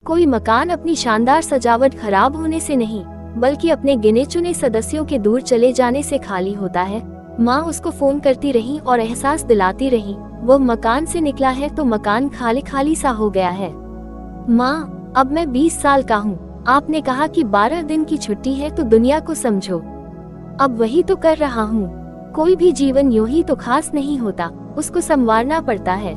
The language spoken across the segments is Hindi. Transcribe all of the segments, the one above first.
कोई मकान अपनी शानदार सजावट खराब होने से नहीं, बल्कि अपने गिने चुने सदस्यों के दूर चले जाने से खाली होता है। माँ उसको फोन करती रही और एहसास दिलाती रही, वो मकान से निकला है तो मकान खाली खाली सा हो गया है। माँ, अब मैं 20 साल का हूँ। आपने कहा कि 12 दिन की छुट्टी है तो दुनिया को समझो। अब वही तो कर रहा हूँ। कोई भी जीवन यूं ही तो खास नहीं होता, उसको संवारना पड़ता है।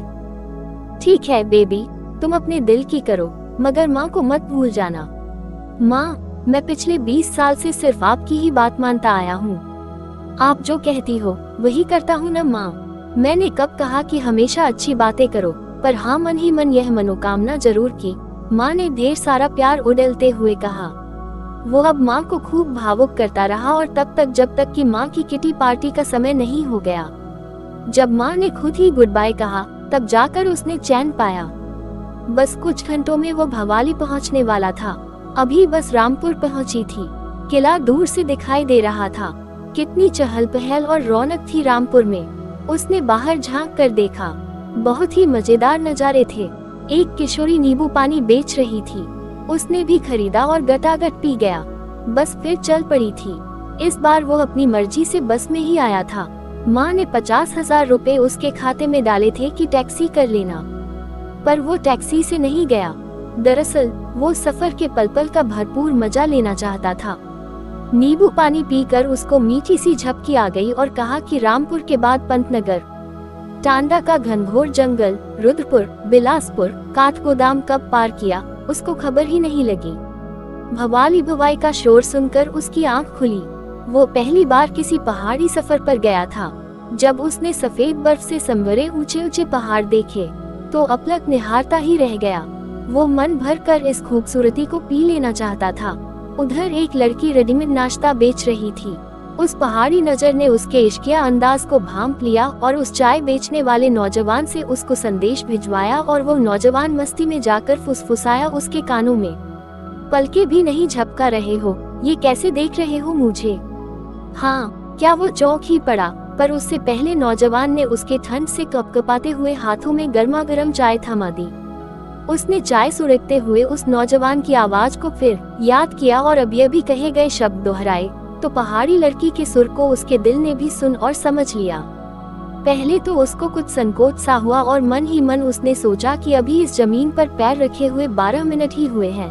ठीक है बेबी, तुम अपने दिल की करो, मगर माँ को मत भूल जाना। माँ, मैं पिछले 20 साल से सिर्फ आपकी ही बात मानता आया हूँ। आप जो कहती हो वही करता हूँ ना माँ। मैंने कब कहा कि हमेशा अच्छी बातें करो, पर हाँ मन ही मन यह मनोकामना जरूर की। माँ ने ढेर सारा प्यार उड़ेलते हुए कहा। वो अब माँ को खूब भावुक करता रहा और तब तक जब तक कि माँ की किटी पार्टी का समय नहीं हो गया। जब माँ ने खुद ही गुड बाय कहा, तब जाकर उसने चैन पाया। बस कुछ घंटों में वो भवाली पहुँचने वाला था। अभी बस रामपुर पहुँची थी। किला दूर से दिखाई दे रहा था। कितनी चहल पहल और रौनक थी रामपुर में। उसने बाहर झांक कर देखा, बहुत ही मजेदार नजारे थे। एक किशोरी नींबू पानी बेच रही थी। उसने भी खरीदा और गटागट पी गया। बस फिर चल पड़ी थी। इस बार वो अपनी मर्जी से बस में ही आया था। माँ ने 50,000 रुपए उसके खाते में डाले थे कि टैक्सी कर लेना, पर वो टैक्सी से नहीं गया। दरअसल वो सफर के पल पल का भरपूर मजा लेना चाहता था। नींबू पानी पीकर उसको मीठी सी झपकी आ गई और कहा कि रामपुर के बाद पंतनगर, टांडा का घनघोर जंगल, रुद्रपुर, बिलासपुर, काठगोदाम कब पार किया उसको खबर ही नहीं लगी। भवाली भवाई का शोर सुनकर उसकी आंख खुली। वो पहली बार किसी पहाड़ी सफर पर गया था। जब उसने सफेद बर्फ से संवरे ऊंचे ऊंचे पहाड़ देखे तो अपलक निहारता ही रह गया। वो मन भर कर इस खूबसूरती को पी लेना चाहता था। उधर एक लड़की रेडीमेड नाश्ता बेच रही थी। उस पहाड़ी नजर ने उसके इश्किया अंदाज को भांप लिया और उस चाय बेचने वाले नौजवान से उसको संदेश भिजवाया और वो नौजवान मस्ती में जाकर फुसफुसाया उसके कानों में, पलके भी नहीं झपका रहे हो, ये कैसे देख रहे हो मुझे? हाँ, क्या वो चौंक ही पड़ा, पर उससे पहले नौजवान ने उसके ठंड से कपकपाते हुए हाथों में गर्मा गर्म चाय थमा दी। उसने चाय सुड़कते हुए उस नौजवान की आवाज को फिर याद किया और अब भी कहे गए शब्द दोहराए तो पहाड़ी लड़की के सुर को उसके दिल ने भी सुन और समझ लिया। पहले तो उसको कुछ संकोच सा हुआ और मन ही मन उसने सोचा कि अभी इस जमीन पर पैर रखे हुए 12 मिनट ही हुए हैं,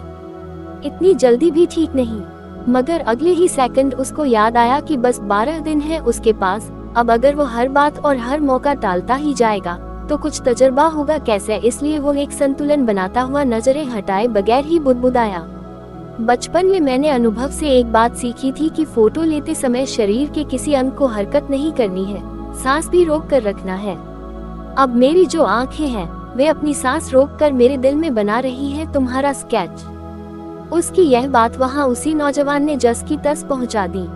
इतनी जल्दी भी ठीक नहीं। मगर अगले ही सेकंड उसको याद आया कि बस 12 दिन है उसके पास। अब अगर वो हर बात और हर मौका टालता ही जाएगा तो कुछ तजर्बा होगा कैसे। इसलिए वो एक संतुलन बनाता हुआ नजरें हटाए बगैर ही बुदबुदाया। बचपन में मैंने अनुभव से एक बात सीखी थी कि फोटो लेते समय शरीर के किसी अंग को हरकत नहीं करनी है, सांस भी रोक कर रखना है। अब मेरी जो आंखें हैं वे अपनी सांस रोक कर मेरे दिल में बना रही है तुम्हारा स्केच। उसकी यह बात वहाँ उसी नौजवान ने जस की तस पहुँचा दी।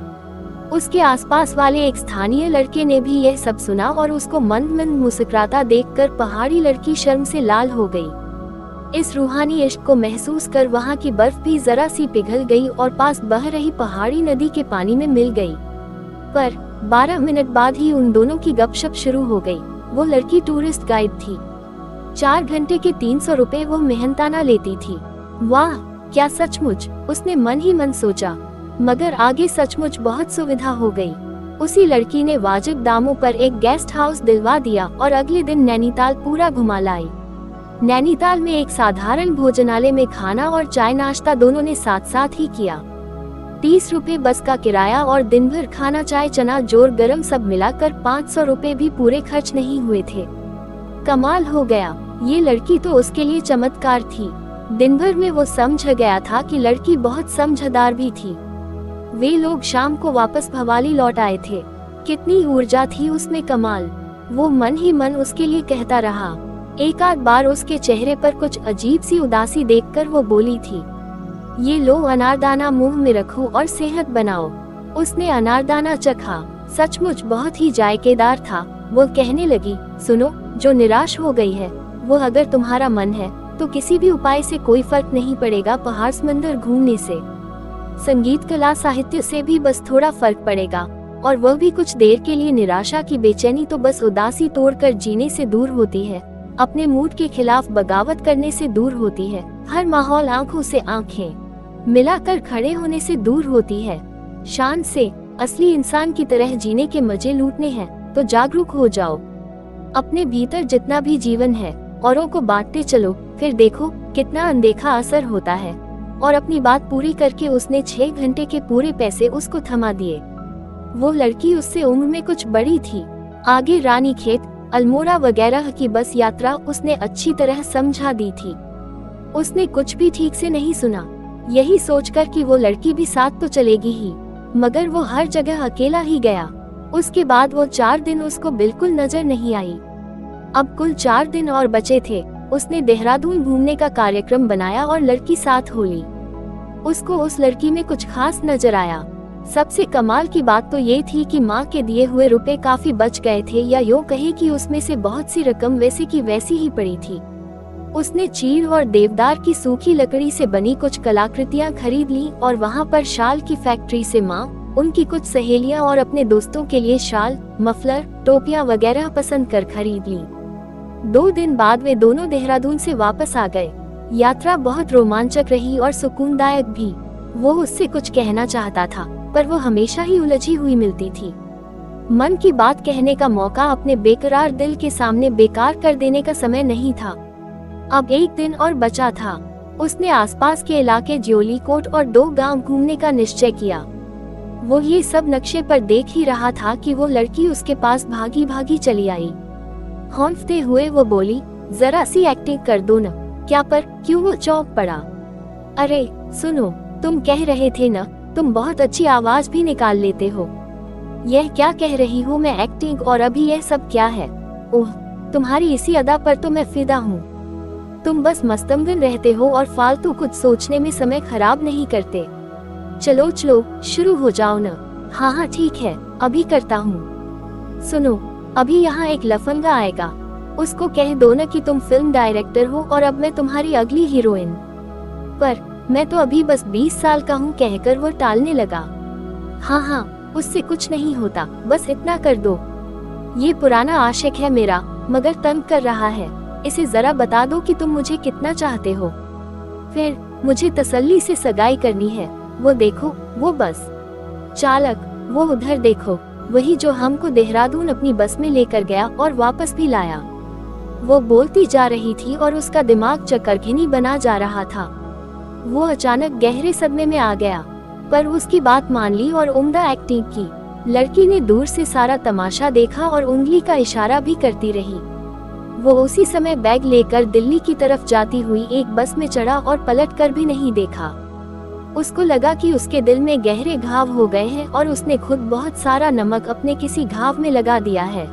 उसके आसपास वाले एक स्थानीय लड़के ने भी यह सब सुना और उसको मंद मंद मुस्कुराता देखकर पहाड़ी लड़की शर्म से लाल हो गई। इस रूहानी इश्क को महसूस कर वहाँ की बर्फ भी जरा सी पिघल गई और पास बह रही पहाड़ी नदी के पानी में मिल गई। पर 12 मिनट बाद ही उन दोनों की गपशप शुरू हो गई। वो लड़की टूरिस्ट गाइड थी। 4 घंटे के 300 रुपए वो मेहनताना लेती थी। वाह, क्या सचमुच, उसने मन ही मन सोचा। मगर आगे सचमुच बहुत सुविधा हो गई। उसी लड़की ने वाजिब दामों पर एक गेस्ट हाउस दिलवा दिया और अगले दिन नैनीताल पूरा घुमा लाई। नैनीताल में एक साधारण भोजनालय में खाना और चाय नाश्ता दोनों ने साथ साथ ही किया। 30 रुपए बस का किराया और दिन भर खाना चाय चना जोर गरम सब मिलाकर 500 रुपए भी पूरे खर्च नहीं हुए थे। कमाल हो गया, ये लड़की तो उसके लिए चमत्कार थी। दिन भर में वो समझ गया था कि लड़की बहुत समझदार भी थी। वे लोग शाम को वापस भवाली लौट आए थे। कितनी ऊर्जा थी उसमें, कमाल। वो मन ही मन उसके लिए कहता रहा। एक आध बार उसके चेहरे पर कुछ अजीब सी उदासी देखकर वो बोली थी, ये लो अनारदाना मुंह में रखो और सेहत बनाओ। उसने अनारदाना चखा, सचमुच बहुत ही जायकेदार था। वो कहने लगी, सुनो, जो निराश हो गई है वो अगर तुम्हारा मन है तो किसी भी उपाय से कोई फर्क नहीं पड़ेगा। पहाड़ समंदर घूमने से, संगीत कला साहित्य से भी बस थोड़ा फर्क पड़ेगा, और वह भी कुछ देर के लिए। निराशा की बेचैनी तो बस उदासी तोड़कर जीने से दूर होती है, अपने मूड के खिलाफ बगावत करने से दूर होती है। हर माहौल आंखों से आंखें मिलाकर खड़े होने से दूर होती है। शान से असली इंसान की तरह जीने के मजे लूटने हैं तो जागरूक हो जाओ। अपने भीतर जितना भी जीवन है औरों को बांटते चलो, फिर देखो कितना अनदेखा असर होता है। और अपनी बात पूरी करके उसने 6 घंटे के पूरे पैसे उसको थमा दिए। वो लड़की उससे उम्र में कुछ बड़ी थी। आगे रानीखेत, अल्मोड़ा वगैरह की बस यात्रा उसने अच्छी तरह समझा दी थी। उसने कुछ भी ठीक से नहीं सुना, यही सोचकर कि वो लड़की भी साथ तो चलेगी ही, मगर वो हर जगह अकेला ही गया। उसके बाद वो 4 दिन उसको बिल्कुल नजर नहीं आई। अब कुल 4 दिन और बचे थे। उसने देहरादून घूमने का कार्यक्रम बनाया और लड़की साथ हो ली। उसको उस लड़की में कुछ खास नजर आया। सबसे कमाल की बात तो ये थी कि माँ के दिए हुए रुपए काफी बच गए थे, या यूं कहे कि उसमें से बहुत सी रकम वैसे की वैसी ही पड़ी थी। उसने चीड़ और देवदार की सूखी लकड़ी से बनी कुछ कलाकृतियां खरीद ली और वहां पर शाल की फैक्ट्री से माँ, उनकी कुछ सहेलियां और अपने दोस्तों के लिए शाल, मफलर, टोपियां वगैरह पसंद कर खरीद ली। 2 दिन बाद वे दोनों देहरादून से वापस आ गए। यात्रा बहुत रोमांचक रही और सुकूनदायक भी। वो उससे कुछ कहना चाहता था, पर वो हमेशा ही उलझी हुई मिलती थी। मन की बात कहने का मौका अपने बेकरार दिल के सामने बेकार कर देने का समय नहीं था। अब 1 दिन और बचा था। उसने आसपास के इलाके ज्योलीकोट और 2 गांव घूमने का निश्चय किया। वो ये सब नक्शे पर देख ही रहा था कि वो लड़की उसके पास भागी भागी चली आई। हौंफते हुए वो बोली, जरा सी एक्टिंग कर दो न। क्या पर क्यों? वो चौंक पड़ा। अरे सुनो, तुम कह रहे थे न, तुम बहुत अच्छी आवाज भी निकाल लेते हो। यह क्या कह रही हूँ मैं एक्टिंग, और अभी यह सब क्या है? ओह, तुम्हारी इसी अदा पर तो मैं फिदा हूँ। तुम बस मस्तमगन रहते हो और फालतू कुछ सोचने में समय खराब नहीं करते। चलो चलो शुरू हो जाओ न। हाँ हाँ ठीक है, अभी करता हूँ। सुनो, अभी यहाँ एक लफंगा आएगा, उसको कह दो न कि तुम फिल्म डायरेक्टर हो और अब मैं तुम्हारी अगली हीरोइन। पर मैं तो अभी बस 20 साल का हूँ, कहकर वो टालने लगा। हाँ हाँ, उससे कुछ नहीं होता, बस इतना कर दो। ये पुराना आशिक है मेरा, मगर तंग कर रहा है। इसे जरा बता दो कि तुम मुझे कितना चाहते हो, फिर मुझे तसल्ली से सगाई करनी है। वो देखो, वो बस चालक, वो उधर देखो, वही जो हमको देहरादून अपनी बस में लेकर गया और वापस भी लाया। वो बोलती जा रही थी और उसका दिमाग चक्करघिनी बना जा रहा था। वो अचानक गहरे सदमे में आ गया, पर उसकी बात मान ली और उम्दा एक्टिंग की। लड़की ने दूर से सारा तमाशा देखा और उंगली का इशारा भी करती रही। वो उसी समय बैग लेकर दिल्ली की तरफ जाती हुई एक बस में चढ़ा और पलट कर भी नहीं देखा। उसको लगा कि उसके दिल में गहरे घाव हो गए हैं और उसने खुद बहुत सारा नमक अपने किसी घाव में लगा दिया है।